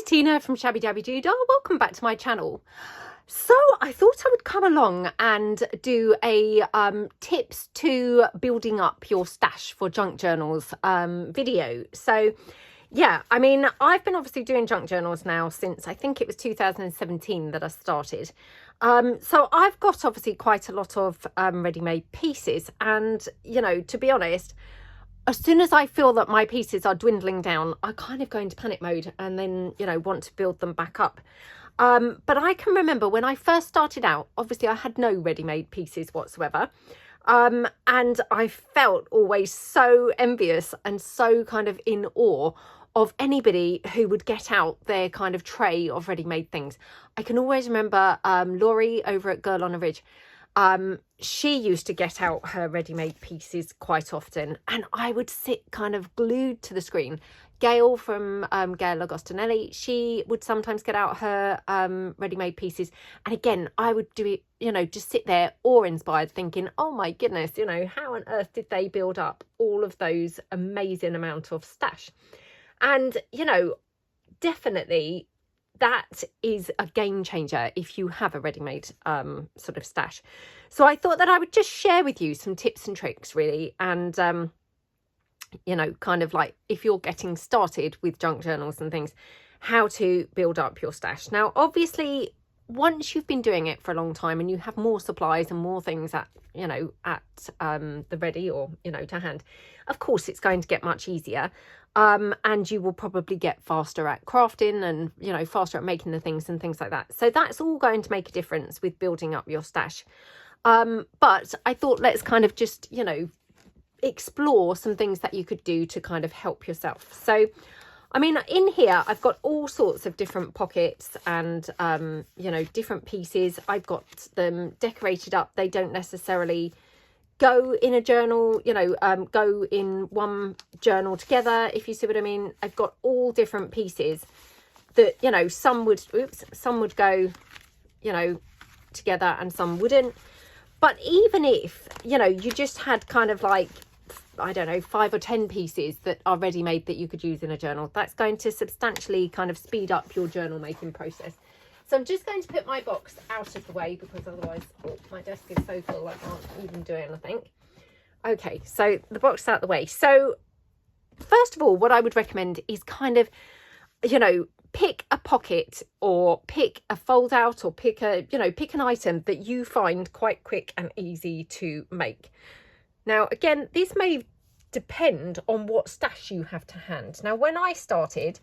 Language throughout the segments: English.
Tina from Shabbydabbydoodah. Welcome back to my channel. So I thought I would come along and do a tips to building up your stash for junk journals video. So yeah, I mean, I've been obviously doing junk journals now since I think it was 2017 that I started. So I've got obviously quite a lot of ready-made pieces, and you know, to be honest, as soon as I feel that my pieces are dwindling down, I kind of go into panic mode and then, you know, want to build them back up. But I can remember when I first started out, obviously I had no ready-made pieces whatsoever. And I felt always so envious and so kind of in awe of anybody who would get out their kind of tray of ready-made things. I can always remember Laurie over at Girl on a Ridge. She used to get out her ready-made pieces quite often, and I would sit kind of glued to the screen. Gail from Gail Agostinelli, she would sometimes get out her ready-made pieces, and again I would do it, you know, just sit there awe-inspired thinking, oh my goodness, you know, how on earth did they build up all of those amazing amount of stash? And you know, definitely that is a game changer if you have a ready-made sort of stash. So I thought that I would just share with you some tips and tricks really, and you know, kind of like if you're getting started with junk journals and things, how to build up your stash. Now obviously once you've been doing it for a long time and you have more supplies and more things at, you know, at the ready, or you know, to hand, of course it's going to get much easier. And you will probably get faster at crafting and, you know, faster at making the things and things like that. So that's all going to make a difference with building up your stash. But I thought let's kind of just, you know, explore some things that you could do to kind of help yourself. So, I mean, in here, I've got all sorts of different pockets and, you know, different pieces. I've got them decorated up. They don't necessarily go in a journal, you know, go in one journal together, if you see what I mean. I've got all different pieces that, you know, some would go, you know, together and some wouldn't. But even if, you know, you just had kind of like, I don't know, 5 or 10 pieces that are ready-made that you could use in a journal, that's going to substantially kind of speed up your journal making process. So I'm just going to put my box out of the way because otherwise, oh, my desk is so full I can't even do anything. Okay, so the box is out of the way. So first of all, what I would recommend is kind of, you know, pick a pocket or pick a fold out or pick a, you know, pick an item that you find quite quick and easy to make. Now, again, this may depend on what stash you have to hand. Now, when I started,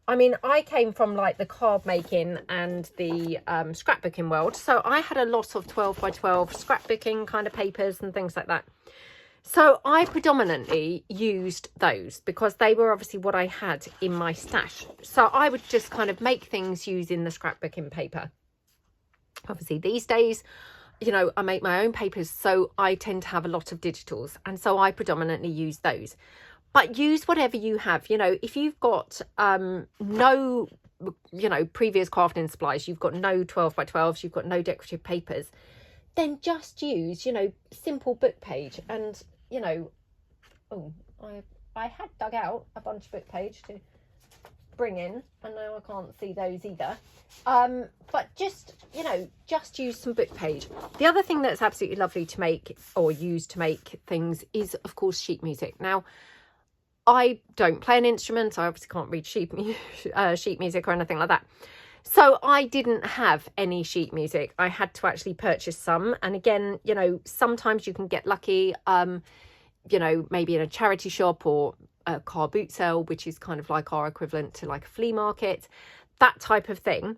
I mean, I came from like the card making and the scrapbooking world. So I had a lot of 12 by 12 scrapbooking kind of papers and things like that. So I predominantly used those because they were obviously what I had in my stash. So I would just kind of make things using the scrapbooking paper. Obviously these days, you know, I make my own papers, so I tend to have a lot of digitals. And so I predominantly use those. But use whatever you have, you know, if you've got no, you know, previous crafting supplies, you've got no 12 by 12s, you've got no decorative papers, then just use, you know, simple book page. And, you know, oh, I had dug out a bunch of book page to bring in, and now I can't see those either. But just, you know, just use some book page. The other thing that's absolutely lovely to make or use to make things is, of course, sheet music. Now, I don't play an instrument. I obviously can't read sheet music or anything like that. So I didn't have any sheet music. I had to actually purchase some. And again, you know, sometimes you can get lucky, you know, maybe in a charity shop or a car boot sale, which is kind of like our equivalent to like a flea market, that type of thing.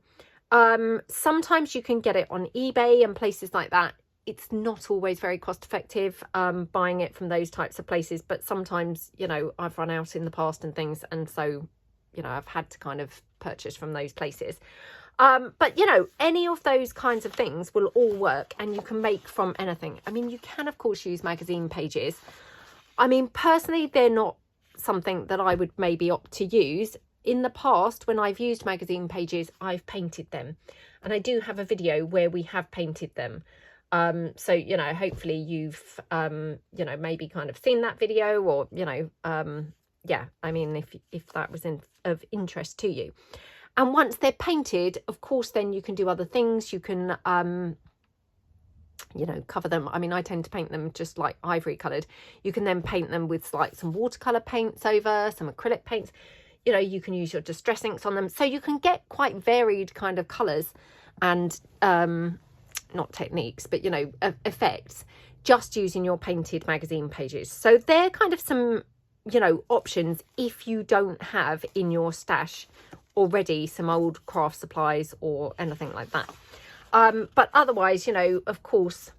Sometimes you can get it on eBay and places like that. It's not always very cost effective buying it from those types of places, but sometimes, you know, I've run out in the past and things, and so, you know, I've had to kind of purchase from those places. But, you know, any of those kinds of things will all work, and you can make from anything. I mean, you can, of course, use magazine pages. I mean, personally, they're not something that I would maybe opt to use. In the past, when I've used magazine pages, I've painted them, and I do have a video where we have painted them. So, you know, hopefully you've, you know, maybe kind of seen that video, or, you know, yeah, I mean, if that was of interest to you. And once they're painted, of course, then you can do other things. You can, you know, cover them. I mean, I tend to paint them just like ivory coloured. You can then paint them with like some watercolour paints over, some acrylic paints. You know, you can use your distress inks on them. So you can get quite varied kind of colours and, not techniques, but, you know, effects just using your painted magazine pages. So they're kind of some, you know, options if you don't have in your stash already some old craft supplies or anything like that. But otherwise, you know, of course,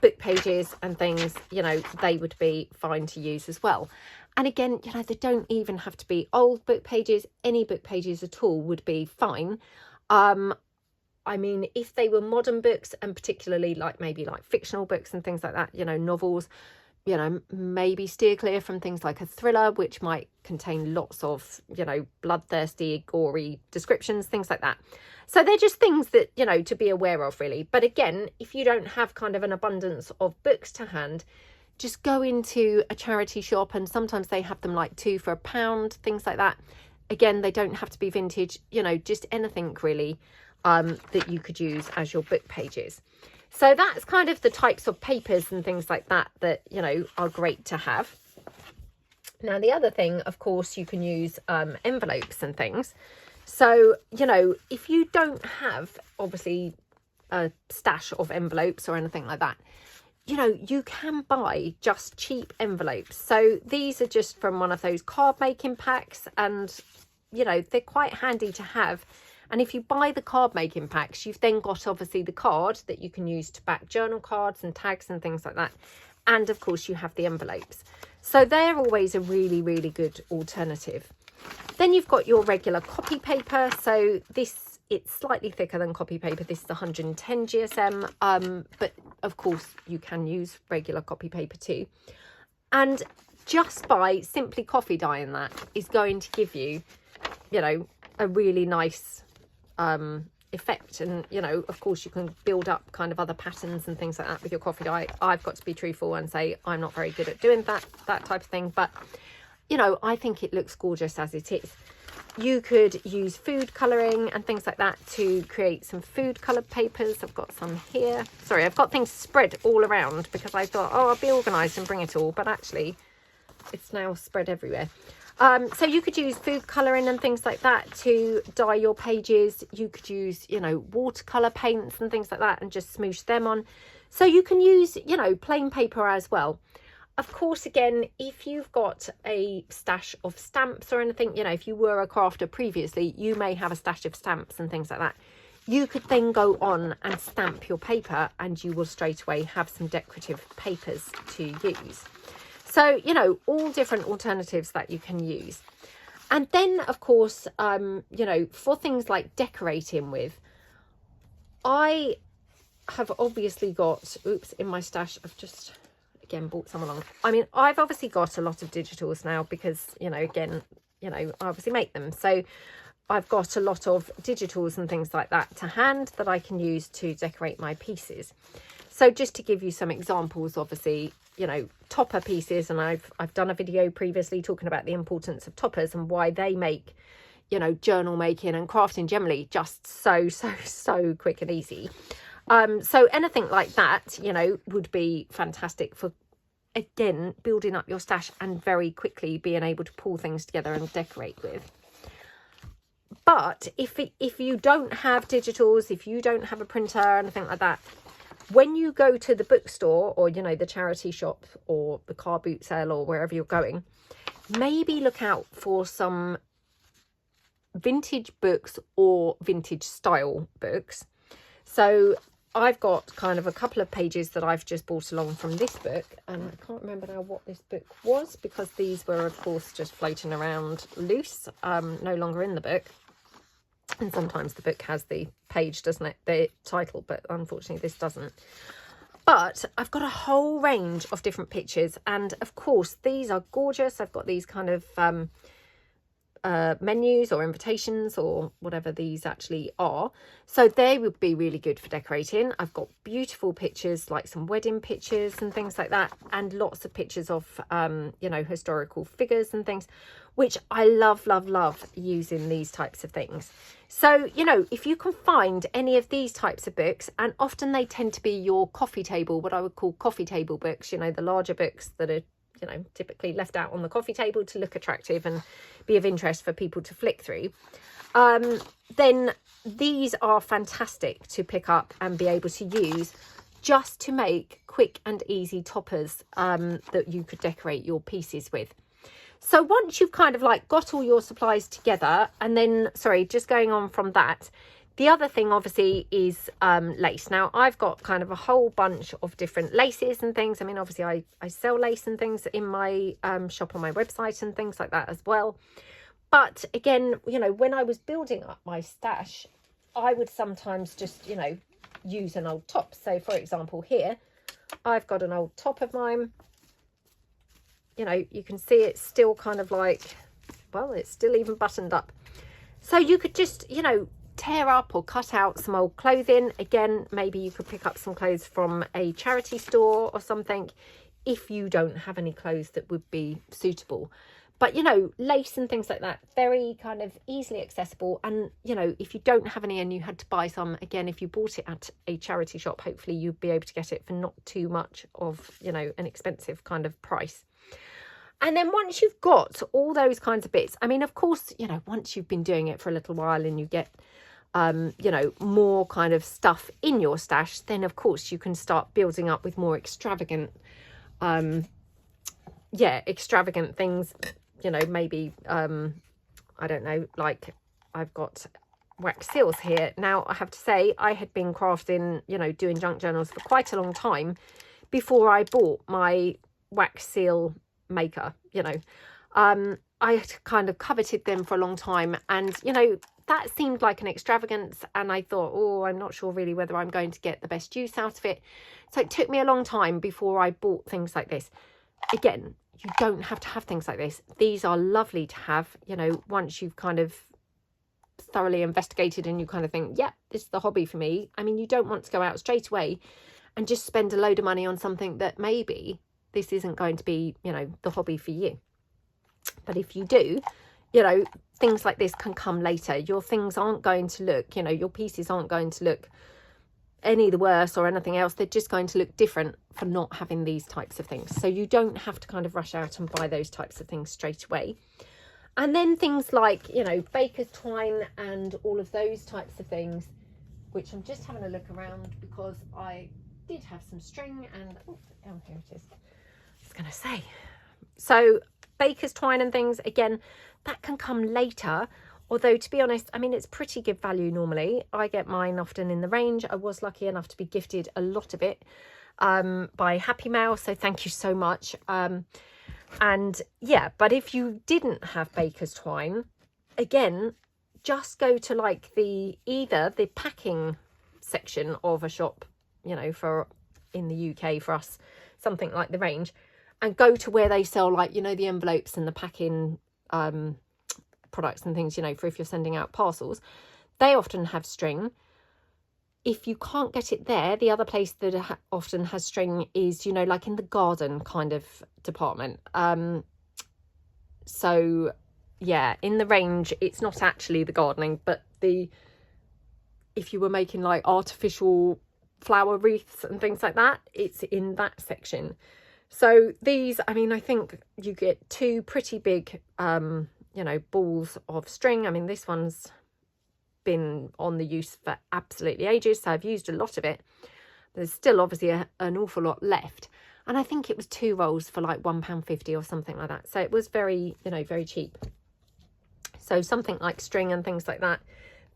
book pages and things, you know, they would be fine to use as well. And again, you know, they don't even have to be old book pages. Any book pages at all would be fine. I mean, if they were modern books, and particularly like maybe like fictional books and things like that, you know, novels, you know, maybe steer clear from things like a thriller, which might contain lots of, you know, bloodthirsty, gory descriptions, things like that. So they're just things that, you know, to be aware of, really. But again, if you don't have kind of an abundance of books to hand, just go into a charity shop, and sometimes they have them like 2 for £1, things like that. Again, they don't have to be vintage, you know, just anything really that you could use as your book pages. So that's kind of the types of papers and things like that that, you know, are great to have. Now, the other thing, of course, you can use envelopes and things. So, you know, if you don't have, obviously, a stash of envelopes or anything like that, you know, you can buy just cheap envelopes. So these are just from one of those card making packs, and, you know, they're quite handy to have. And if you buy the card making packs, you've then got obviously the card that you can use to back journal cards and tags and things like that. And of course you have the envelopes. So they're always a really, really good alternative. Then you've got your regular copy paper. So this, it's slightly thicker than copy paper. This is 110 GSM, but of course you can use regular copy paper too. And just by simply coffee dyeing that is going to give you, you know, a really nice effect. And, you know, of course you can build up kind of other patterns and things like that with your coffee dye. I've got to be truthful and say I'm not very good at doing that type of thing, but, you know, I think it looks gorgeous as it is. You could use food colouring and things like that to create some food coloured papers. I've got some here. Sorry, I've got things spread all around because I thought, oh, I'll be organised and bring it all, but actually it's now spread everywhere. So you could use food colouring and things like that to dye your pages. You could use, you know, watercolour paints and things like that and just smoosh them on. So you can use, you know, plain paper as well. Of course, again, if you've got a stash of stamps or anything, you know, if you were a crafter previously, you may have a stash of stamps and things like that. You could then go on and stamp your paper and you will straight away have some decorative papers to use. So, you know, all different alternatives that you can use. And then, of course, you know, for things like decorating with, I have obviously got, oops, in my stash, I've just, again, bought some along. I mean, I've obviously got a lot of digitals now because, you know, again, you know, I obviously make them. So I've got a lot of digitals and things like that to hand that I can use to decorate my pieces. So just to give you some examples, obviously, you know, topper pieces, and I've done a video previously talking about the importance of toppers and why they make, you know, journal making and crafting generally just so quick and easy. So anything like that, you know, would be fantastic for, again, building up your stash and very quickly being able to pull things together and decorate with. But if you don't have digitals, if you don't have a printer or anything like that, when you go to the bookstore or, you know, the charity shop or the car boot sale or wherever you're going, maybe look out for some vintage books or vintage style books. So I've got kind of a couple of pages that I've just bought along from this book, and I can't remember now what this book was because these were, of course, just floating around loose, no longer in the book. And sometimes the book has the page, doesn't it, the title, but unfortunately this doesn't. But I've got a whole range of different pictures, and of course these are gorgeous. I've got these kind of menus or invitations or whatever these actually are, so they would be really good for decorating. I've got beautiful pictures, like some wedding pictures and things like that, and lots of pictures of you know, historical figures and things, which I love, love, love using these types of things. So, you know, if you can find any of these types of books, and often they tend to be your coffee table, what I would call coffee table books, you know, the larger books that are, you know, typically left out on the coffee table to look attractive and be of interest for people to flick through, then these are fantastic to pick up and be able to use just to make quick and easy toppers that you could decorate your pieces with. So once you've kind of like got all your supplies together, and then, sorry, just going on from that, the other thing obviously is lace. Now I've got kind of a whole bunch of different laces and things. I mean, obviously I sell lace and things in my shop on my website and things like that as well. But again, you know, when I was building up my stash, I would sometimes just, you know, use an old top. So for example, here, I've got an old top of mine. You know, you can see it's still kind of like, well, it's still even buttoned up. So you could just, you know, tear up or cut out some old clothing. Again, maybe you could pick up some clothes from a charity store or something if you don't have any clothes that would be suitable. But, you know, lace and things like that, very kind of easily accessible. And, you know, if you don't have any and you had to buy some, again, if you bought it at a charity shop, hopefully you'd be able to get it for not too much of, you know, an expensive kind of price. And then once you've got all those kinds of bits, I mean, of course, you know, once you've been doing it for a little while and you get, you know, more kind of stuff in your stash, then of course you can start building up with more extravagant, extravagant things, you know, maybe, I don't know, like I've got wax seals here. Now, I have to say, I had been crafting, you know, doing junk journals for quite a long time before I bought my wax seal maker. You know, I had kind of coveted them for a long time, and you know, that seemed like an extravagance, and I thought, oh, I'm not sure really whether I'm going to get the best use out of it. So it took me a long time before I bought things like this. Again, you don't have to have things like this. These are lovely to have, you know, once you've kind of thoroughly investigated and you kind of think, yeah, this is the hobby for me. I mean, you don't want to go out straight away and just spend a load of money on something that maybe this isn't going to be, you know, the hobby for you. But if you do, you know, things like this can come later. Your things aren't going to look, you know, your pieces aren't going to look any the worse or anything else. They're just going to look different for not having these types of things. So you don't have to kind of rush out and buy those types of things straight away. And then things like, you know, baker's twine and all of those types of things, which I'm just having a look around because I did have some string and, oh, here it is. I was going to say. So baker's twine and things, again, that can come later. Although, to be honest, I mean, it's pretty good value normally. I get mine often in the range. I was lucky enough to be gifted a lot of it by Happy Mail. So thank you so much. And yeah, but if you didn't have baker's twine, again, just go to like either the packing section of a shop, you know, for in the UK for us, something like the range, and go to where they sell like, you know, the envelopes and the packing products and things, you know, for if you're sending out parcels. They often have string. If you can't get it there, the other place that often has string is, you know, like in the garden kind of department. So yeah, in the range, it's not actually the gardening, but if you were making like artificial flower wreaths and things like that, it's in that section. So these, I mean, I think you get two pretty big you know, balls of string. I mean, this one's been on the use for absolutely ages, so I've used a lot of it. There's still obviously an awful lot left, and I think it was 2 rolls for like £1.50 or something like that. So it was very, you know, very cheap. So something like string and things like that,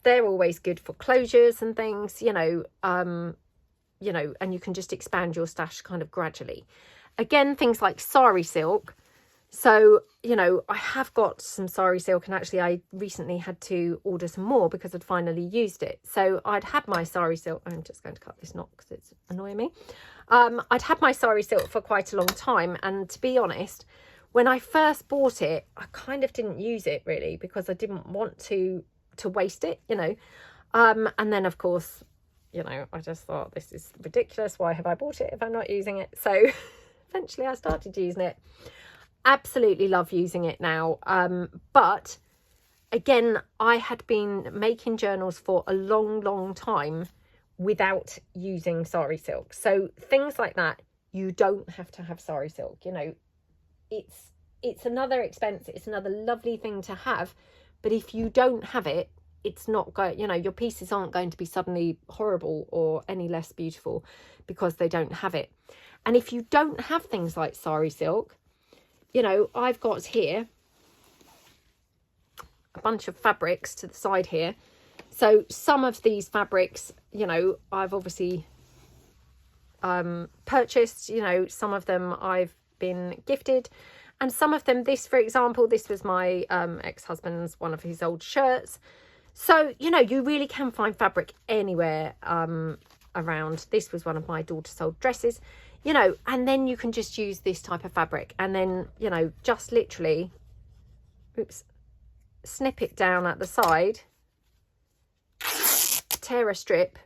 they're always good for closures and things, you know, and you can just expand your stash kind of gradually. Again, things like sari silk. So, you know, I have got some sari silk, and actually I recently had to order some more because I'd finally used it. So I'd had my sari silk. I'm just going to cut this knot because it's annoying me. I'd had my sari silk for quite a long time. And to be honest, when I first bought it, I kind of didn't use it really because I didn't want to waste it, you know. And then, of course, you know, I just thought, this is ridiculous. Why have I bought it if I'm not using it? So eventually I started using it. absolutely love using it now. But again, I had been making journals for a long time without using sari silk. So things like that, you don't have to have sari silk. You know, it's another expense. It's another lovely thing to have. But if you don't have it, it's not going, you know, your pieces aren't going to be suddenly horrible or any less beautiful because they don't have it. And if you don't have things like sari silk, you know, I've got here a bunch of fabrics to the side here. So some of these fabrics, you know, I've obviously purchased, you know, some of them I've been gifted, and some of them, this for example, this was my ex-husband's, one of his old shirts. So, you know, you really can find fabric anywhere around. This was one of my daughter's old dresses, you know, and then you can just use this type of fabric and then, you know, just literally, oops, snip it down at the side, tear a strip.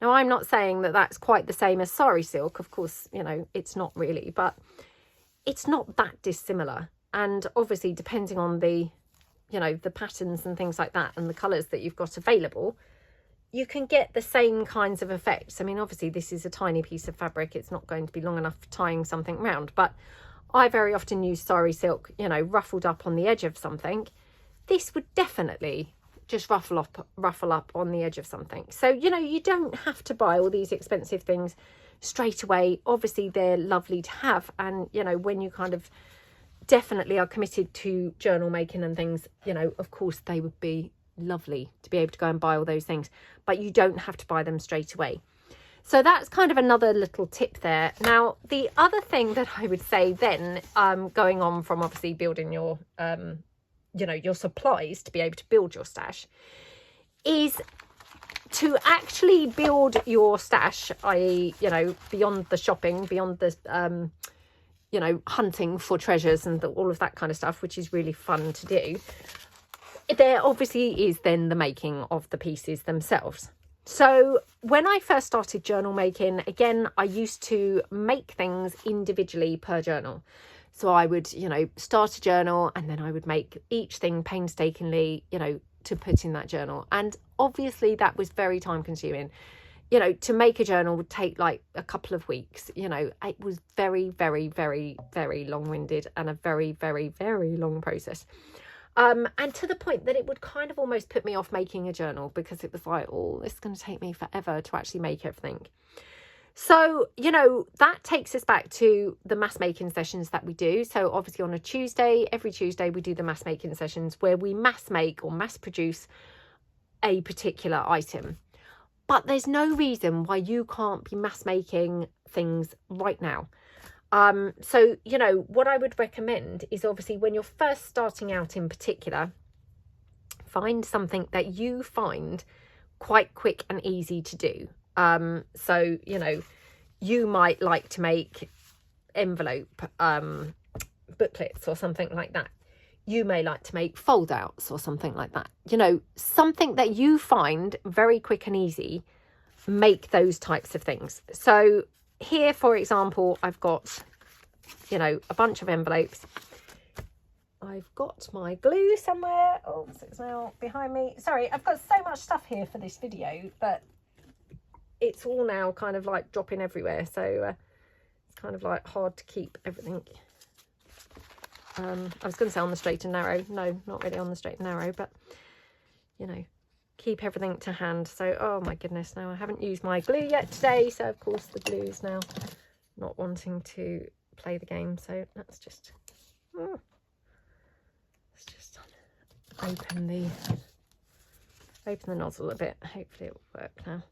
Now, I'm not saying that that's quite the same as sari silk. Of course, you know, it's not really, but it's not that dissimilar. And obviously, depending on the, you know, the patterns and things like that and the colours that you've got available, you can get the same kinds of effects. I mean, obviously, this is a tiny piece of fabric. It's not going to be long enough for tying something round, but I very often use sari silk, you know, ruffled up on the edge of something. This would definitely just ruffle up on the edge of something. So, you know, you don't have to buy all these expensive things straight away. Obviously, they're lovely to have. And, you know, when you kind of definitely are committed to journal making and things, you know, of course, they would be lovely to be able to go and buy all those things. But you don't have to buy them straight away. So that's kind of another little tip there. Now, the other thing that I would say then, going on from obviously building your you know, your supplies to be able to build your stash, is to actually build your stash, i.e., you know, beyond the shopping, beyond the you know, hunting for treasures and all of that kind of stuff, which is really fun to do. There obviously is then the making of the pieces themselves. So when I first started journal making, again, I used to make things individually per journal. So I would, you know, start a journal and then I would make each thing painstakingly, you know, to put in that journal. And obviously that was very time consuming. You know, to make a journal would take like a couple of weeks. You know, it was very long-winded and a very long process. And to the point that it would kind of almost put me off making a journal because it was like, oh, this is going to take me forever to actually make everything. So, you know, that takes us back to the mass making sessions that we do. So obviously on a Tuesday, every Tuesday, we do the mass making sessions where we mass make or mass produce a particular item. But there's no reason why you can't be mass making things right now. So, you know, what I would recommend is obviously when you're first starting out in particular, find something that you find quite quick and easy to do. So, you know, you might like to make envelope booklets or something like that. You may like to make fold outs or something like that. You know, something that you find very quick and easy, make those types of things. So here, for example, I've got, you know, a bunch of envelopes. I've got my glue somewhere. Oh, it's now behind me. Sorry, I've got so much stuff here for this video, but it's all now kind of like dropping everywhere. So it's kind of like hard to keep everything. I was going to say on the straight and narrow. No, not really on the straight and narrow, but, you know, keep everything to hand. So, oh my goodness, no, I haven't used my glue yet today. So, of course, the glue is now not wanting to play the game. So, let's just open the nozzle a bit. Hopefully it will work now.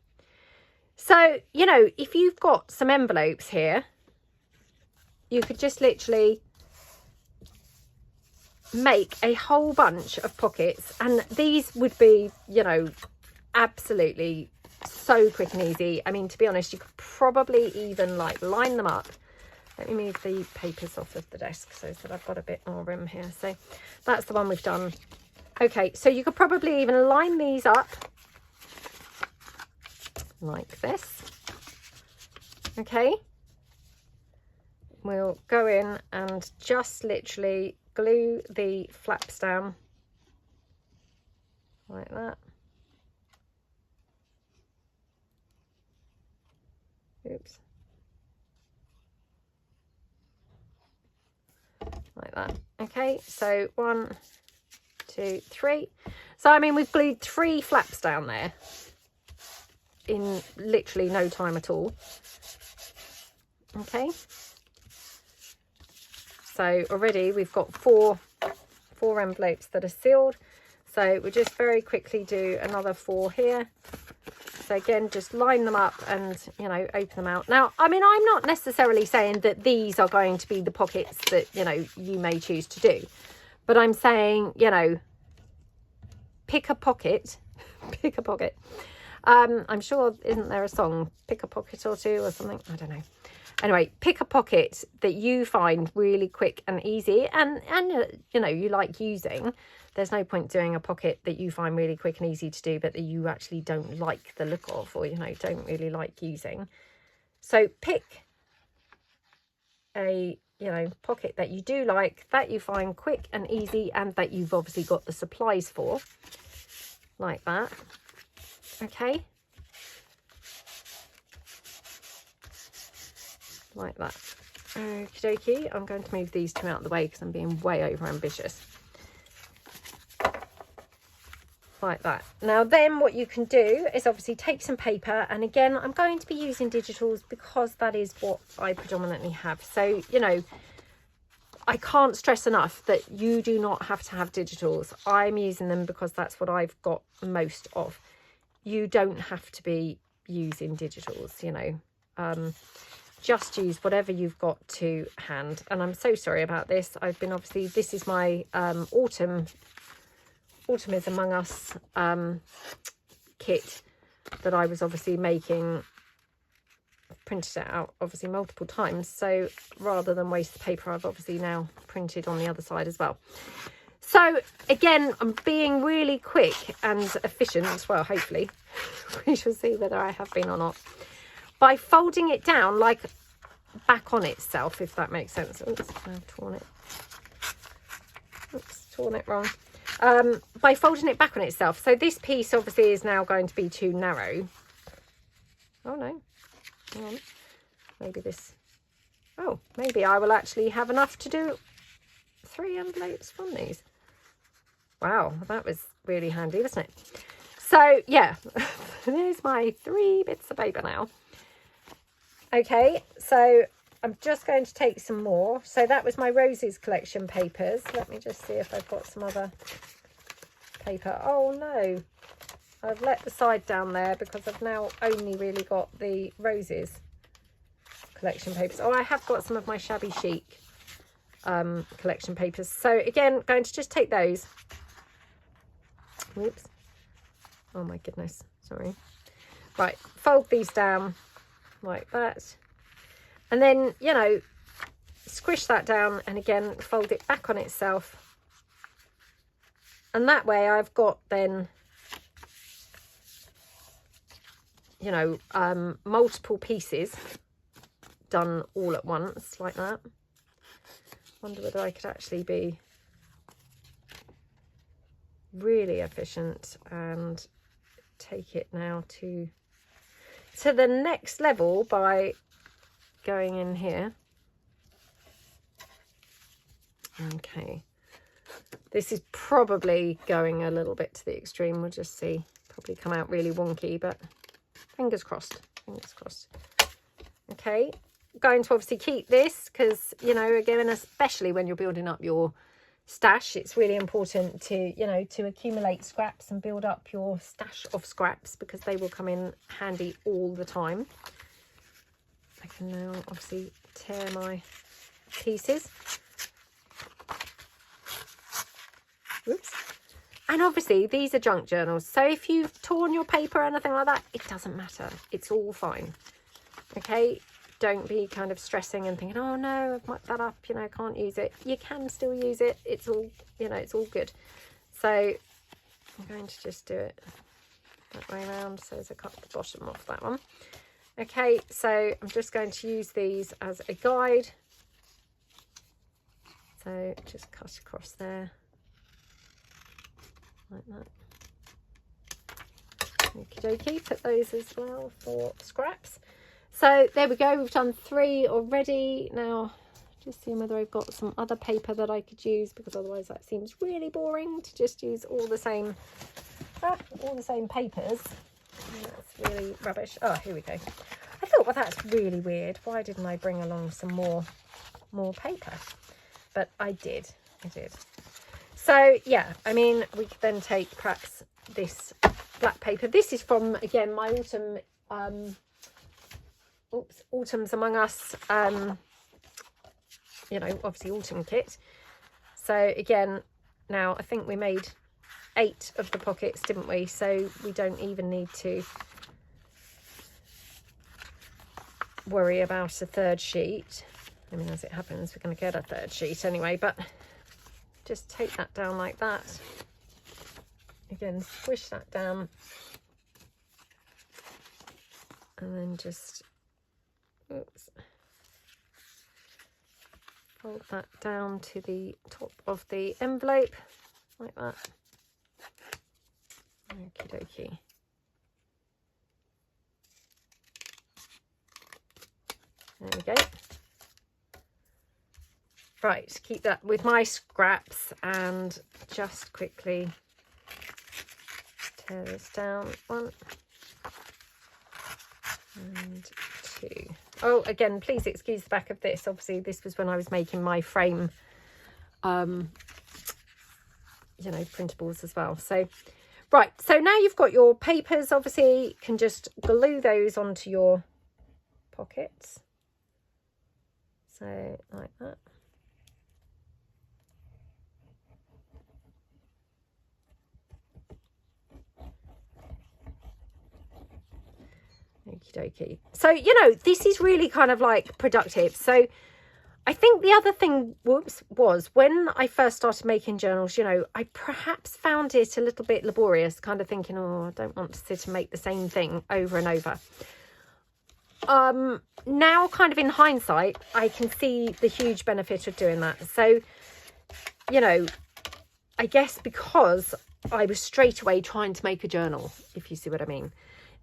So, you know, if you've got some envelopes here, you could just literally make a whole bunch of pockets, and these would be, you know, absolutely so quick and easy. I mean, to be honest, you could probably even like line them up. Let me move the papers off of the desk so that I've got a bit more room here. So that's the one we've done. Okay, so you could probably even line these up like this. Okay, we'll go in and just literally glue the flaps down like that. Oops. Like that. Okay, so 1, 2, 3. So I mean, we've glued 3 flaps down there in literally no time at all. Okay, so already we've got four envelopes that are sealed. So we'll just very quickly do another 4 here. So again, just line them up and, you know, open them out. Now, I mean, I'm not necessarily saying that these are going to be the pockets that, you know, you may choose to do. But I'm saying, you know, pick a pocket. Pick a pocket. I'm sure, isn't there a song? Pick a pocket or two or something? I don't know. Anyway, pick a pocket that you find really quick and easy and you know, you like using. There's no point doing a pocket that you find really quick and easy to do, but that you actually don't like the look of, or, you know, don't really like using. So pick a, you know, pocket that you do like, that you find quick and easy, and that you've obviously got the supplies for, like that. Okay. Like that. Okie dokie. I'm going to move these 2 out of the way because I'm being way over ambitious. Like that. Now then what you can do is obviously take some paper, and again I'm going to be using digitals because that is what I predominantly have. So, you know, I can't stress enough that you do not have to have digitals. I'm using them because that's what I've got most of. You don't have to be using digitals, you know. Just use whatever you've got to hand. And I'm so sorry about this. I've been obviously, this is my Autumn is Among Us kit that I was obviously making. I've printed it out obviously multiple times, so rather than waste the paper, I've obviously now printed on the other side as well. So again, I'm being really quick and efficient. Well, hopefully we shall see whether I have been or not, by folding it down like back on itself, if that makes sense. Oops, I've torn it. Oops, torn it wrong. By folding it back on itself. So this piece obviously is now going to be too narrow. Oh no, hang on. Maybe this, oh, maybe I will actually have enough to do 3 envelopes from these. Wow, that was really handy, wasn't it? So yeah, there's my 3 bits of paper now. Okay, so I'm just going to take some more. So that was my Roses collection papers. Let me just see if I've got some other paper. Oh no, I've let the side down there because I've now only really got the Roses collection papers. Oh, I have got some of my Shabby Chic collection papers. So again, going to just take those. Whoops. Oh my goodness, sorry. Right, fold these down like that, and then, you know, squish that down, and again fold it back on itself, and that way I've got then, you know, multiple pieces done all at once like that. Wonder whether I could actually be really efficient and take it now to the next level by going in here. Okay, this is probably going a little bit to the extreme. We'll just see. Probably come out really wonky, but fingers crossed, fingers crossed. Okay, going to obviously keep this because, you know, again, especially when you're building up your stash, it's really important to, you know, to accumulate scraps and build up your stash of scraps, because they will come in handy all the time. I can now obviously tear my pieces. Whoops. And obviously these are junk journals, so if you've torn your paper or anything like that, it doesn't matter, it's all fine. Okay, don't be kind of stressing and thinking, oh no, I've mucked that up, you know, I can't use it. You can still use it. It's all, you know, it's all good. So I'm going to just do it that way around, so as I cut the bottom off that one. Okay, so I'm just going to use these as a guide So just cut across there like that. Okie dokie, put those as well for scraps. So there we go, we've done 3 already. Now just seeing whether I've got some other paper that I could use, because otherwise that seems really boring to just use all the same papers. That's really rubbish. Oh, here we go. I thought, well, that's really weird. Why didn't I bring along some more paper? But I did. So yeah, I mean, we could then take perhaps this black paper. This is from, again, my autumn, Autumn's Among Us, you know, obviously autumn kit. So again, now I think we made 8 of the pockets, didn't we? So we don't even need to worry about a 3rd sheet. I mean, as it happens, we're going to get a 3rd sheet anyway, but just take that down like that. Again, squish that down. And then just, oops, fold that down to the top of the envelope, like that. Okie dokie. There we go. Right, keep that with my scraps, and just quickly tear this down. 1 and 2. Oh, again, please excuse the back of this. Obviously, this was when I was making my frame, you know, printables as well. So, right, so now you've got your papers, obviously, you can just glue those onto your pockets. So, like that. Okie dokie. So, you know, this is really kind of like productive. So I think the other thing, was when I first started making journals, you know, I perhaps found it a little bit laborious, kind of thinking, oh, I don't want to sit and make the same thing over and over. Now, kind of in hindsight, I can see the huge benefit of doing that. So, you know, I guess because I was straight away trying to make a journal, if you see what I mean.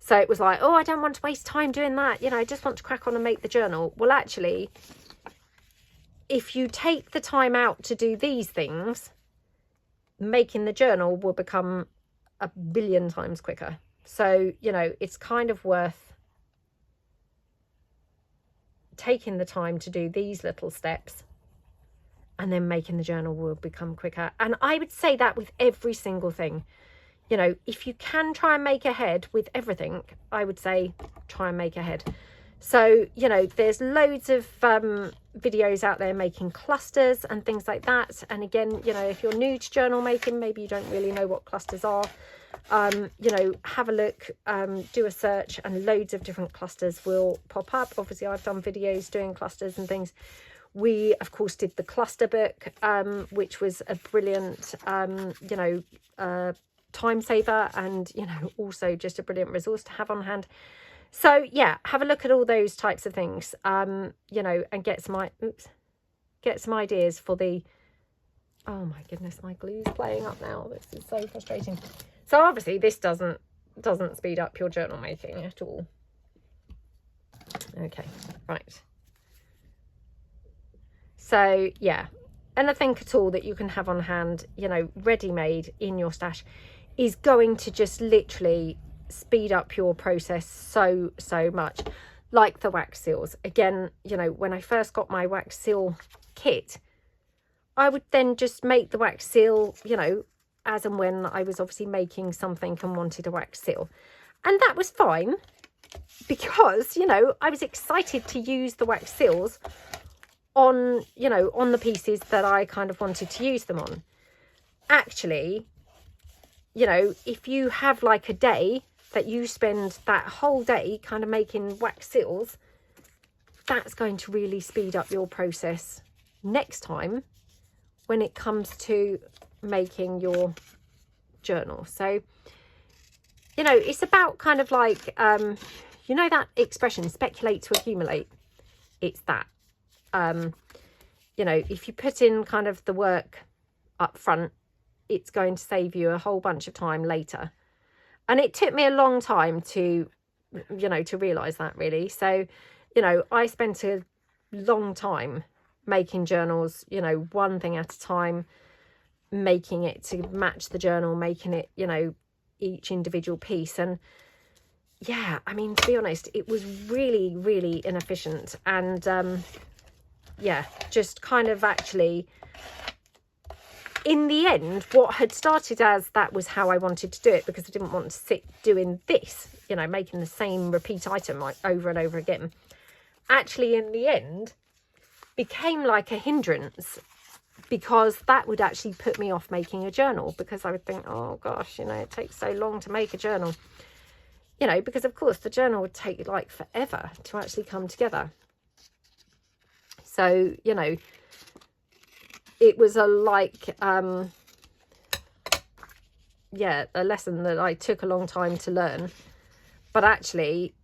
So it was like, oh, I don't want to waste time doing that. You know, I just want to crack on and make the journal. Well, actually, if you take the time out to do these things, making the journal will become a billion times quicker. So, you know, it's kind of worth taking the time to do these little steps, and then making the journal will become quicker. And I would say that with every single thing. You know, if you can try and make ahead with everything, I would say try and make ahead. So, you know, there's loads of videos out there making clusters and things like that. And again, you know, if you're new to journal making, maybe you don't really know what clusters are. You know, have a look, do a search, and loads of different clusters will pop up. Obviously, I've done videos doing clusters and things. We, of course, did the cluster book, which was a brilliant, you know, time saver, and, you know, also just a brilliant resource to have on hand. So yeah, have a look at all those types of things, you know, and get some ideas for the, oh my goodness, my glue's playing up now. This is so frustrating. So obviously this doesn't speed up your journal making at all. Okay, right. So yeah, anything at all that you can have on hand, you know, ready-made in your stash, is going to just literally speed up your process so much. Like the wax seals. Again, you know, when I first got my wax seal kit, I would then just make the wax seal, you know, as and when I was obviously making something and wanted a wax seal. And that was fine, because, you know, I was excited to use the wax seals on, you know, on the pieces that I kind of wanted to use them on. Actually, you know, if you have like a day that you spend that whole day kind of making wax seals, that's going to really speed up your process next time when it comes to making your journal. So, you know, it's about kind of like, you know that expression, speculate to accumulate? It's that. you know, if you put in kind of the work up front, it's going to save you a whole bunch of time later. And it took me a long time to, you know, to realise that, really. So, you know, I spent a long time making journals, you know, one thing at a time, making it to match the journal, making it, you know, each individual piece. And yeah, I mean, to be honest, it was really, really inefficient. And yeah, just kind of actually, in the end, what had started as that was how I wanted to do it, because I didn't want to sit doing this, you know, making the same repeat item like over and over again, actually in the end became like a hindrance, because that would actually put me off making a journal, because I would think, oh gosh, you know, it takes so long to make a journal, you know, because of course the journal would take like forever to actually come together. So, you know, it was a yeah, a lesson that I took a long time to learn. But actually,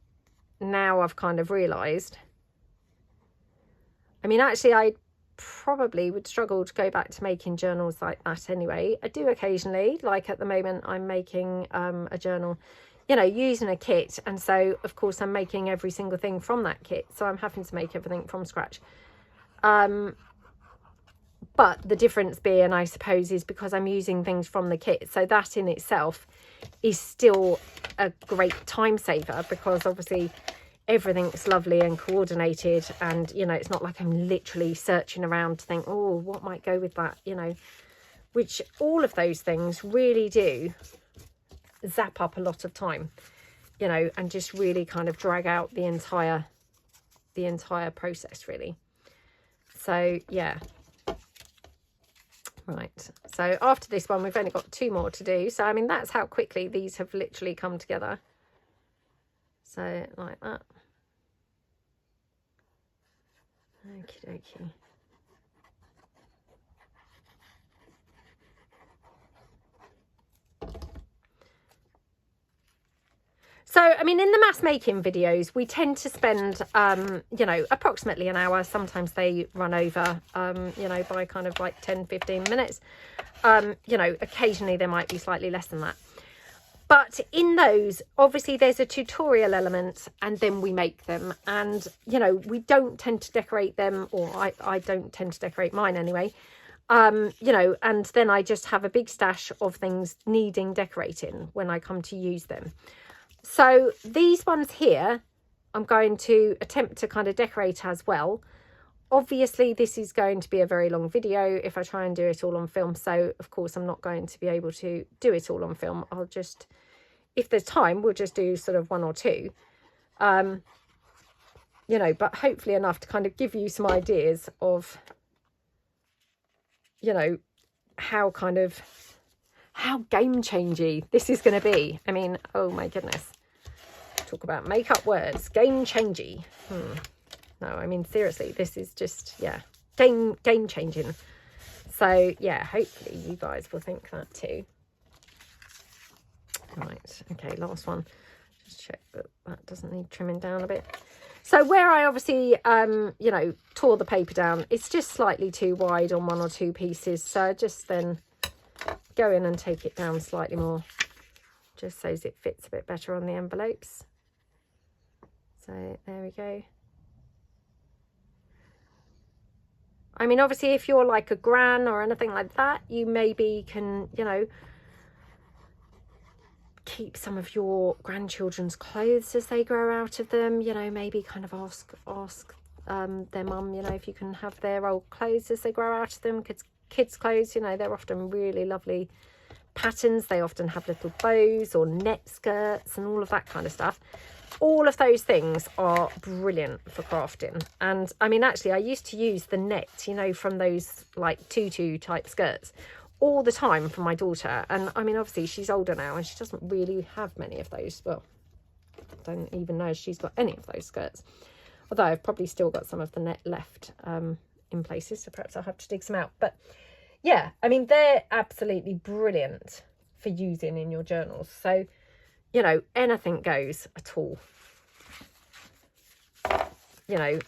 now I've kind of realised, I mean, actually, I probably would struggle to go back to making journals like that anyway. I do occasionally, like at the moment, I'm making a journal, you know, using a kit. And so, of course, I'm making every single thing from that kit. So I'm having to make everything from scratch. But the difference being, I suppose, is because I'm using things from the kit. So that in itself is still a great time saver, because obviously everything's lovely and coordinated. And, you know, it's not like I'm literally searching around to think, oh, what might go with that, you know, which all of those things really do zap up a lot of time, you know, and just really kind of drag out the entire process, really. So, yeah. Right, so after this one, we've only got 2 more to do. So, I mean, that's how quickly these have literally come together. So, like that. Okie dokie. So, I mean, in the mass making videos, we tend to spend, you know, approximately an hour. Sometimes they run over, you know, by kind of like 10, 15 minutes. You know, occasionally there might be slightly less than that. But in those, obviously, there's a tutorial element, and then we make them. And, you know, we don't tend to decorate them, or I don't tend to decorate mine anyway. You know, and then I just have a big stash of things needing decorating when I come to use them. So these ones here, I'm going to attempt to kind of decorate as well. Obviously, this is going to be a very long video if I try and do it all on film. So, of course, I'm not going to be able to do it all on film. I'll just, if there's time, we'll just do sort of 1 or 2. You know, but hopefully enough to kind of give you some ideas of, you know, how game-changey this is going to be. I mean, oh my goodness. Talk about make-up words. Game-changey. No, I mean, seriously, this is just, yeah, game-changing. So, yeah, hopefully you guys will think that too. Right, okay, last one. Just check that that doesn't need trimming down a bit. So where I obviously, you know, tore the paper down, it's just slightly too wide on 1 or 2 pieces. So I just then go in and take it down slightly more, just so as it fits a bit better on the envelopes. So there we go. I mean, obviously, if you're like a gran or anything like that, you maybe can, you know, keep some of your grandchildren's clothes as they grow out of them, you know, maybe kind of ask their mum, you know, if you can have their old clothes as they grow out of them, because kids' clothes, you know, they're often really lovely patterns. They often have little bows or net skirts and all of that kind of stuff. All of those things are brilliant for crafting. And I mean, actually, I used to use the net, you know, from those like tutu type skirts all the time for my daughter. And I mean, obviously she's older now and she doesn't really have many of those. Well, I don't even know if she's got any of those skirts, although I've probably still got some of the net left in places, so perhaps I'll have to dig some out. But yeah, I mean, they're absolutely brilliant for using in your journals. So, you know, anything goes at all. You know,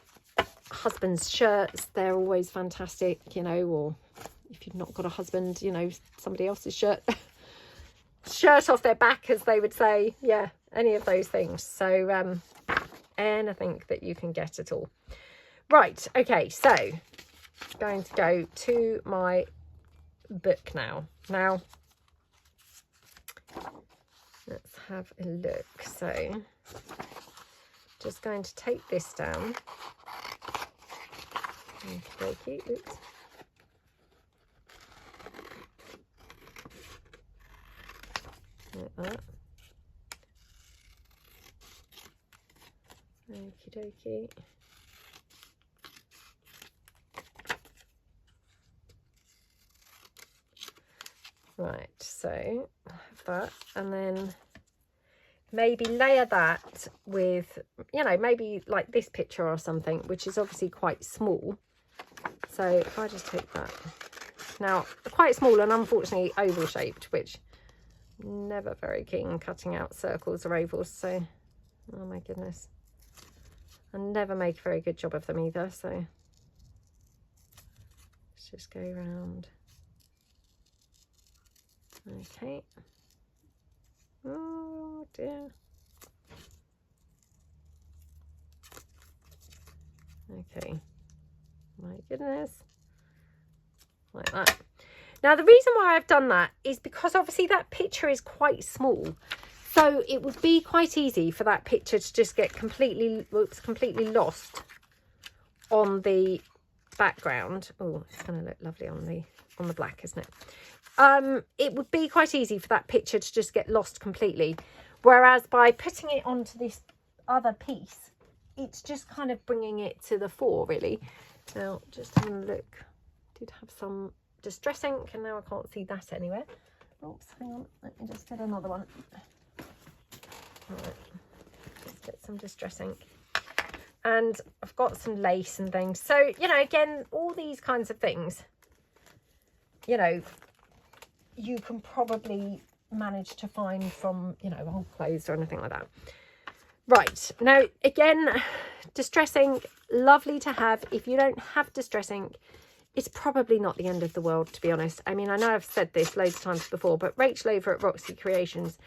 husband's shirts, they're always fantastic, you know, or if you've not got a husband, you know, somebody else's shirt off their back, as they would say. Yeah, any of those things. So anything that you can get at all. Right, okay, so going to go to my book now. Now let's have a look. So just going to take this down. Okay, oops. Like that. Okie dokie. Right, so I have that, and then maybe layer that with, you know, maybe like this picture or something, which is obviously quite small. So if I just take that, now quite small and unfortunately oval shaped, which never very keen cutting out circles or ovals. So, oh my goodness, I never make a very good job of them either. So let's just go around. Okay. Oh dear. Okay. My goodness. Like that. Now the reason why I've done that is because obviously that picture is quite small. So it would be quite easy for that picture to just get completely lost on the background. Oh, it's going to look lovely on the black, isn't it? It would be quite easy for that picture to just get lost completely, whereas by putting it onto this other piece, it's just kind of bringing it to the fore, really. Now just having a look, did have some distress ink and now I can't see that anywhere. Oops, hang on, let me just get another one. Right, just get some distress ink, and I've got some lace and things. So, you know, again, all these kinds of things, you know, you can probably manage to find from, you know, old clothes or anything like that. Right, now again, distress ink, lovely to have. If you don't have distress ink, it's probably not the end of the world, to be honest. I mean, I know I've said this loads of times before, but Rachel over at Roxy Creations,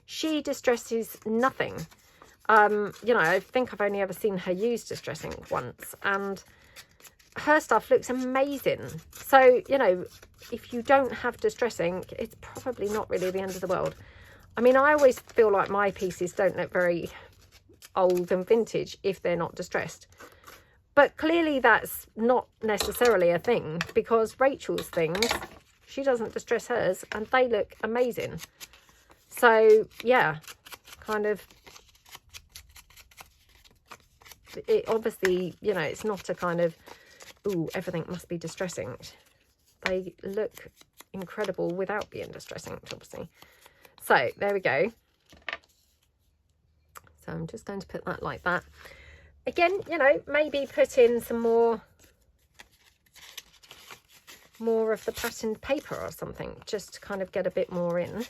she distresses nothing. You know, I think I've only ever seen her use distress ink once, and her stuff looks amazing. So, you know, if you don't have distress ink, it's probably not really the end of the world. I mean, I always feel like my pieces don't look very old and vintage if they're not distressed. But clearly that's not necessarily a thing, because Rachel's things, she doesn't distress hers and they look amazing. So, yeah, kind of, it obviously, you know, it's not a kind of, ooh, everything must be distress inked. They look incredible without being distress inked, obviously. So there we go. So I'm just going to put that like that. Again, you know, maybe put in some more of the patterned paper or something, just to kind of get a bit more in.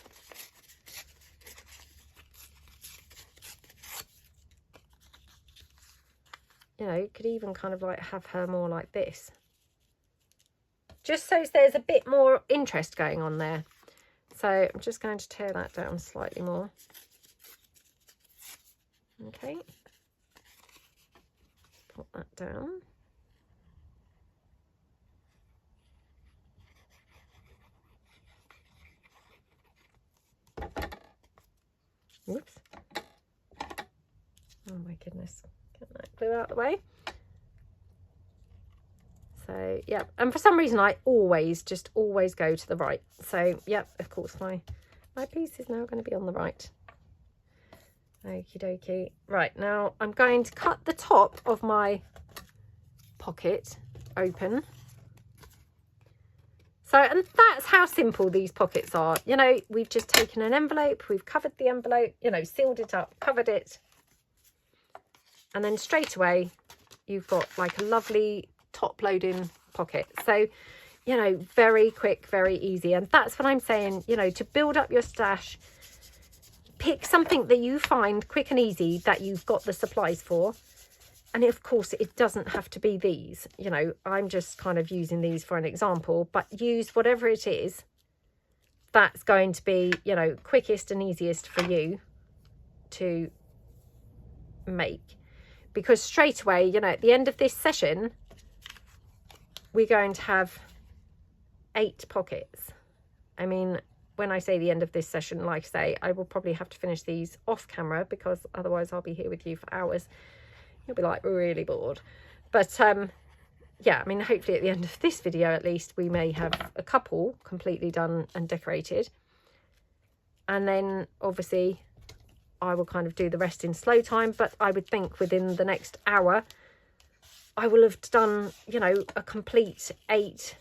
You know, you could even kind of like have her more like this, just so there's a bit more interest going on there. So I'm just going to tear that down slightly more. Okay, put that down. Oops. Oh my goodness. Get that glue out of the way. So, yeah. And for some reason, I always go to the right. So, yeah, of course, my piece is now going to be on the right. Okie dokie. Right, now I'm going to cut the top of my pocket open. So, and that's how simple these pockets are. You know, we've just taken an envelope, we've covered the envelope, you know, sealed it up, covered it. And then straight away, you've got like a lovely top loading pocket. So, you know, very quick, very easy. And that's what I'm saying, you know, to build up your stash, pick something that you find quick and easy that you've got the supplies for, and of course it doesn't have to be these, you know, I'm just kind of using these for an example, but use whatever it is that's going to be, you know, quickest and easiest for you to make. Because straight away, you know, at the end of this session, we're going to have 8 pockets. I mean, when I say the end of this session, like I say, I will probably have to finish these off camera, because otherwise I'll be here with you for hours. You'll be like really bored. But yeah, I mean, hopefully at the end of this video at least we may have a couple completely done and decorated, and then obviously I will kind of do the rest in slow time. But I would think within the next hour I will have done, you know, a complete 8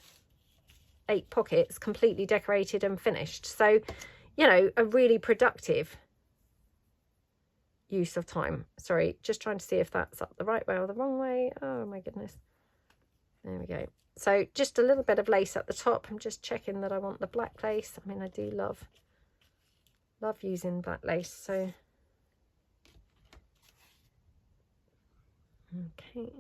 pockets completely decorated and finished. So, you know, a really productive use of time. Sorry, just trying to see if that's up the right way or the wrong way. Oh my goodness, there we go. So just a little bit of lace at the top. I'm just checking that I want the black lace. I mean, I do love using black lace. So okay,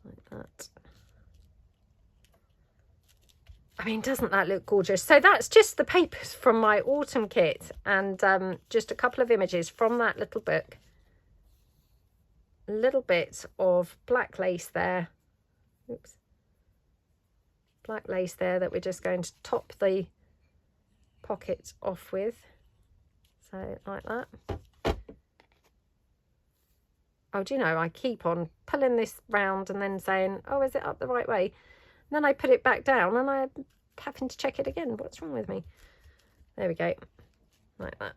like that. I mean, doesn't that look gorgeous? So that's just the papers from my autumn kit, and just a couple of images from that little book. A little bit of black lace there. Oops. Black lace there that we're just going to top the pocket off with. So like that. Oh, do you know, I keep on pulling this round and then saying, oh, is it up the right way? And then I put it back down and I'm having to check it again. What's wrong with me? There we go. Like that.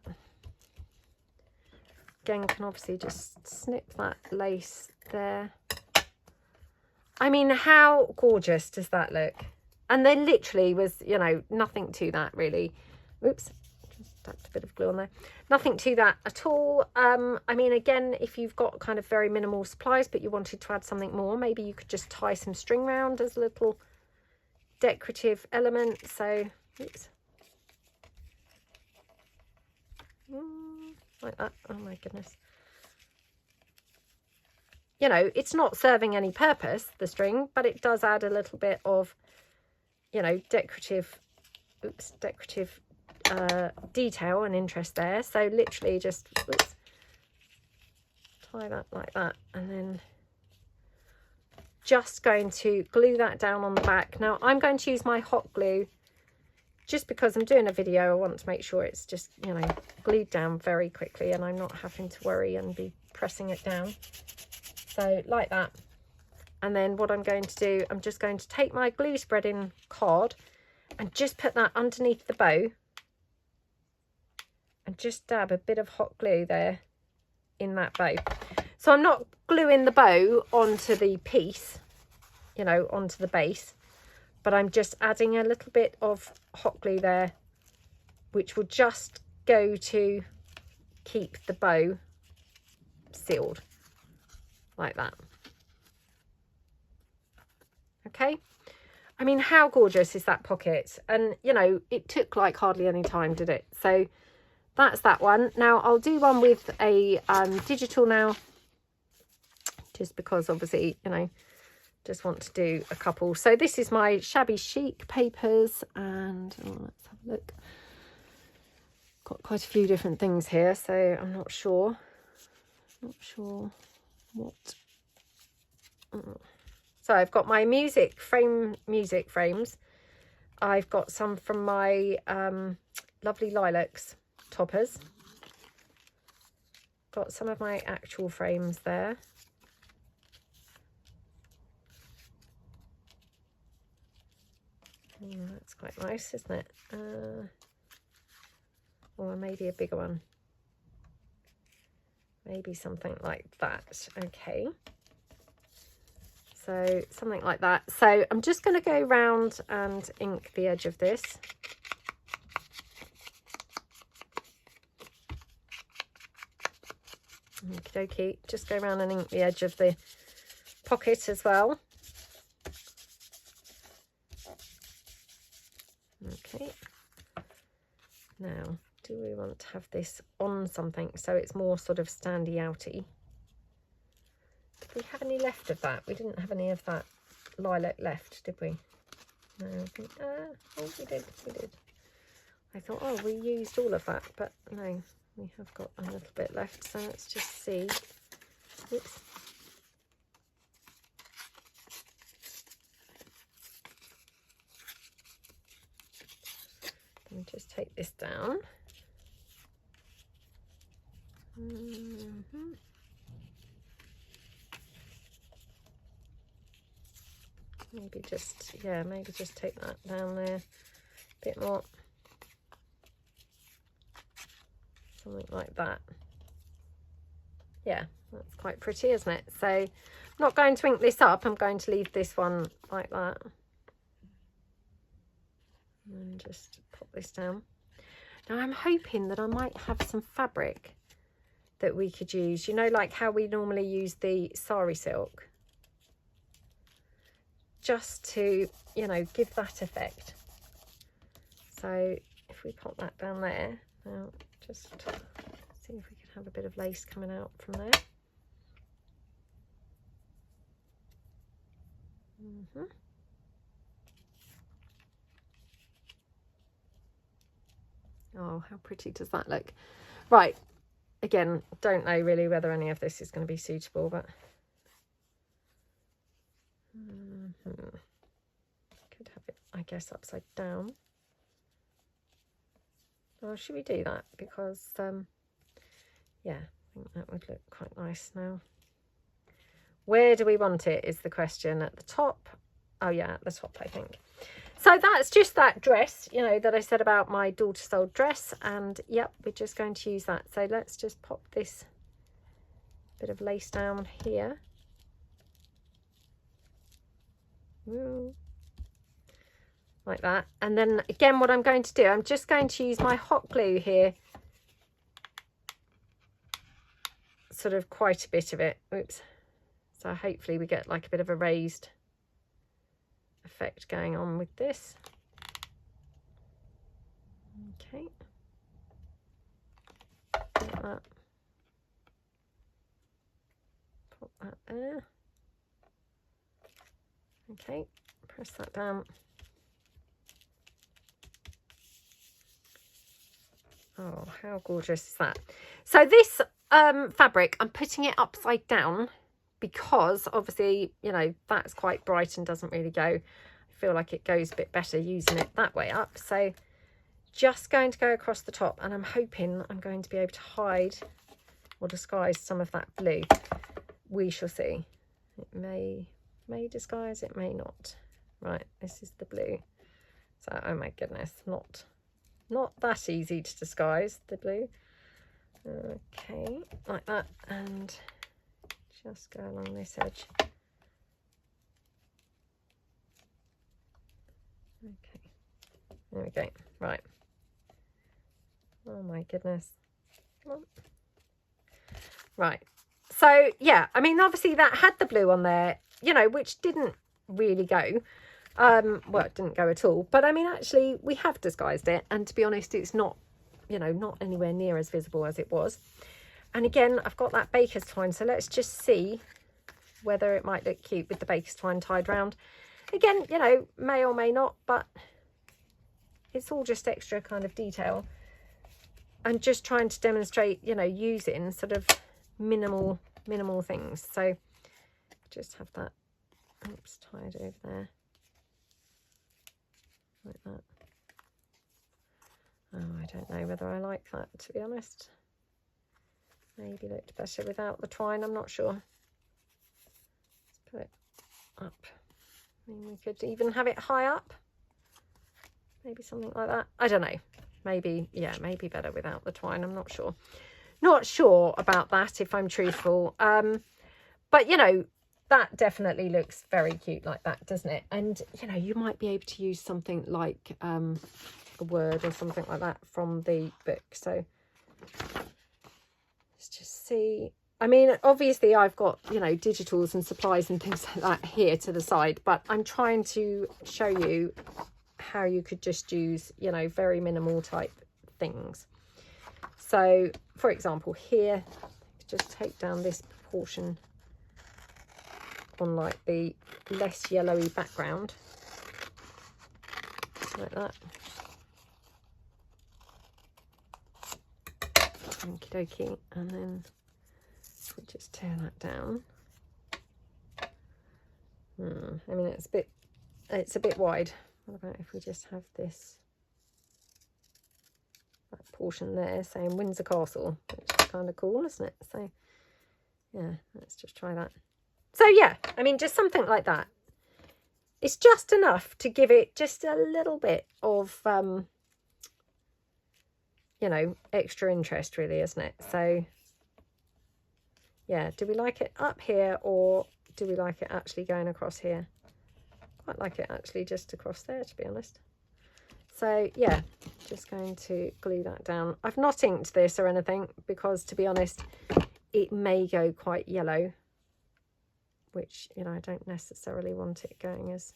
Again, can obviously just snip that lace there. I mean, how gorgeous does that look? And there literally was, you know, nothing to that really. Oops, just tapped a bit of glue on there. Nothing to that at all. I mean, again, if you've got kind of very minimal supplies but you wanted to add something more, maybe you could just tie some string round as a little decorative element. So, oops. Like that. Oh my goodness. You know, it's not serving any purpose, the string, but it does add a little bit of, you know, decorative detail and interest there. So literally just tie that like that, and then just going to glue that down on the back. Now I'm going to use my hot glue just because I'm doing a video. I want to make sure it's just, you know, glued down very quickly and I'm not having to worry and be pressing it down. So like that. And then what I'm going to do, I'm just going to take my glue spreading card and just put that underneath the bow and just dab a bit of hot glue there in that bow. So I'm not gluing the bow onto the piece, you know, onto the base, but I'm just adding a little bit of hot glue there, which will just go to keep the bow sealed like that. Okay, I mean, how gorgeous is that pocket? And you know, it took like hardly any time, did it? So that's that one. Now I'll do one with a digital now, just because obviously, you know, just want to do a couple. So this is my shabby chic papers, and oh, let's have a look. Got quite a few different things here, so I'm not sure what. So I've got my music frames. I've got some from my lovely lilacs toppers. Got some of my actual frames there. That's quite nice, isn't it? Or maybe a bigger one. Maybe something like that. Okay. So something like that. So I'm just going to go round and ink the edge of this. Okie dokie. Just go around and ink the edge of the pocket as well. Okay. Now do we want to have this on something so it's more sort of standy outy? Did we have any left of that? We didn't have any of that lilac left, did we? No, I think, oh, we did. I thought, oh, we used all of that, but no, we have got a little bit left. So let's just see. Oops. Let me just take this down. Maybe just, yeah, maybe just take that down there a bit more. Something like that. Yeah, that's quite pretty, isn't it? So I'm not going to ink this up. I'm going to leave this one like that. And just pop this down. Now I'm hoping that I might have some fabric that we could use. You know, like how we normally use the sari silk. Just to, you know, give that effect. So if we pop that down there, now just see if we can have a bit of lace coming out from there. Oh, how pretty does that look? Right, again, don't know really whether any of this is going to be suitable, but could have it, I guess, upside down. Well, should we do that? Because yeah, I think that would look quite nice now. Where do we want it is the question. At the top? Oh yeah, at the top, I think. So that's just that dress, you know, that I said about my daughter's old dress. And yep, we're just going to use that. So let's just pop this bit of lace down here. Like that. And then again, what I'm going to do, I'm just going to use my hot glue here, sort of quite a bit of it. Oops. So hopefully we get like a bit of a raised effect going on with this. Okay, like that. Pop that there. Okay, press that down. Oh, how gorgeous is that? So this fabric, I'm putting it upside down because obviously, you know, that's quite bright and doesn't really go. I feel like it goes a bit better using it that way up. So just going to go across the top, and I'm hoping I'm going to be able to hide or disguise some of that blue. We shall see. It may disguise, it may not. Right, this is the blue. So, oh my goodness, not that easy to disguise, the blue. Okay, like that, and just go along this edge. Okay, there we go. Right. Oh my goodness. Come on. Right. So yeah, I mean, obviously that had the blue on there, you know, which didn't really go. Well, it didn't go at all, but I mean, actually we have disguised it, and to be honest, it's not, you know, not anywhere near as visible as it was. And again, I've got that baker's twine, so let's just see whether it might look cute with the baker's twine tied round. Again, you know, may or may not, but it's all just extra kind of detail, and just trying to demonstrate, you know, using sort of minimal things. So just have that, oops, tied over there. Like that. Oh, I don't know whether I like that, to be honest. Maybe looked better without the twine, I'm not sure. Let's put it up. I mean, we could even have it high up. Maybe something like that. I don't know. Maybe, yeah, maybe better without the twine, I'm not sure. Not sure about that, if I'm truthful. But, you know, that definitely looks very cute like that, doesn't it? And, you know, you might be able to use something like a word or something like that from the book. So let's just see. I mean, obviously I've got, you know, digitals and supplies and things like that here to the side, but I'm trying to show you how you could just use, you know, very minimal type things. So for example here, just take down this portion on like the less yellowy background, like that. Okie dokie, and then we just tear that down. I mean, it's a bit wide. What about if we just have this, that portion there saying Windsor Castle, which is kind of cool, isn't it? So yeah, let's just try that. So yeah, I mean, just something like that. It's just enough to give it just a little bit of you know, extra interest, really, isn't it? So yeah, do we like it up here, or do we like it actually going across here? Quite like it actually just across there, to be honest. So yeah, just going to glue that down. I've not inked this or anything because, to be honest, it may go quite yellow, which, you know, I don't necessarily want it going as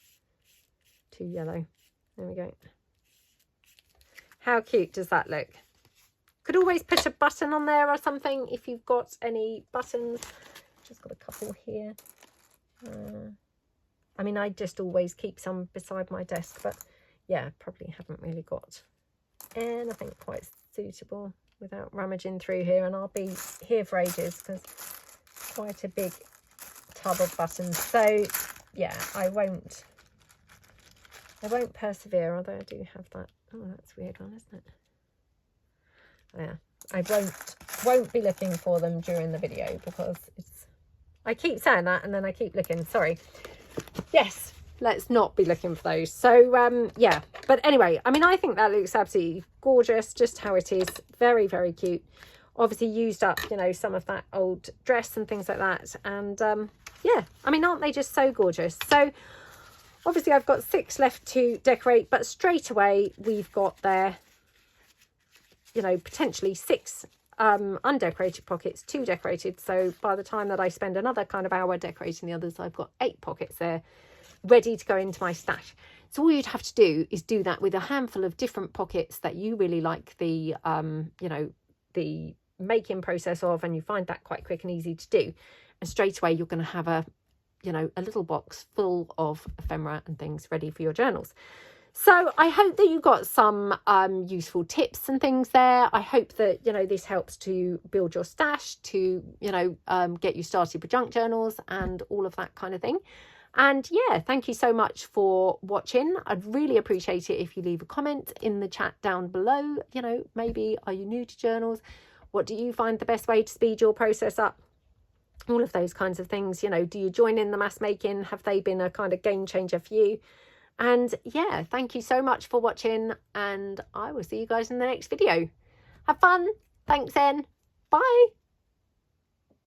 too yellow. There we go. How cute does that look? Could always put a button on there or something if you've got any buttons. Just got a couple here. I mean, I just always keep some beside my desk, but yeah, probably haven't really got anything quite suitable without rummaging through here, and I'll be here for ages because it's quite a big tub of buttons. So yeah, I won't persevere, although I do have that. Oh, that's a weird one, isn't it? Yeah, I won't be looking for them during the video because it's, I keep saying that and then I keep looking. Sorry. Yes, let's not be looking for those. So yeah, but anyway, I mean, I think that looks absolutely gorgeous, just how it is. Very, very cute. Obviously used up, you know, some of that old dress and things like that. And yeah, I mean, aren't they just so gorgeous? So obviously I've got 6 left to decorate, but straight away we've got there, you know, potentially 6 undecorated pockets, 2 decorated. So by the time that I spend another kind of hour decorating the others, I've got 8 pockets there ready to go into my stash. So all you'd have to do is do that with a handful of different pockets that you really like the you know, the making process of, and you find that quite quick and easy to do, and straight away you're going to have a, you know, a little box full of ephemera and things ready for your journals. So I hope that you got some useful tips and things there. I hope that, you know, this helps to build your stash, to, you know, get you started with junk journals and all of that kind of thing. And yeah, thank you so much for watching. I'd really appreciate it if you leave a comment in the chat down below. You know, maybe, are you new to journals? What do you find the best way to speed your process up? All of those kinds of things. You know, do you join in the mass making? Have they been a kind of game changer for you? And yeah, thank you so much for watching, and I will see you guys in the next video. Have fun. Thanks, En. Bye.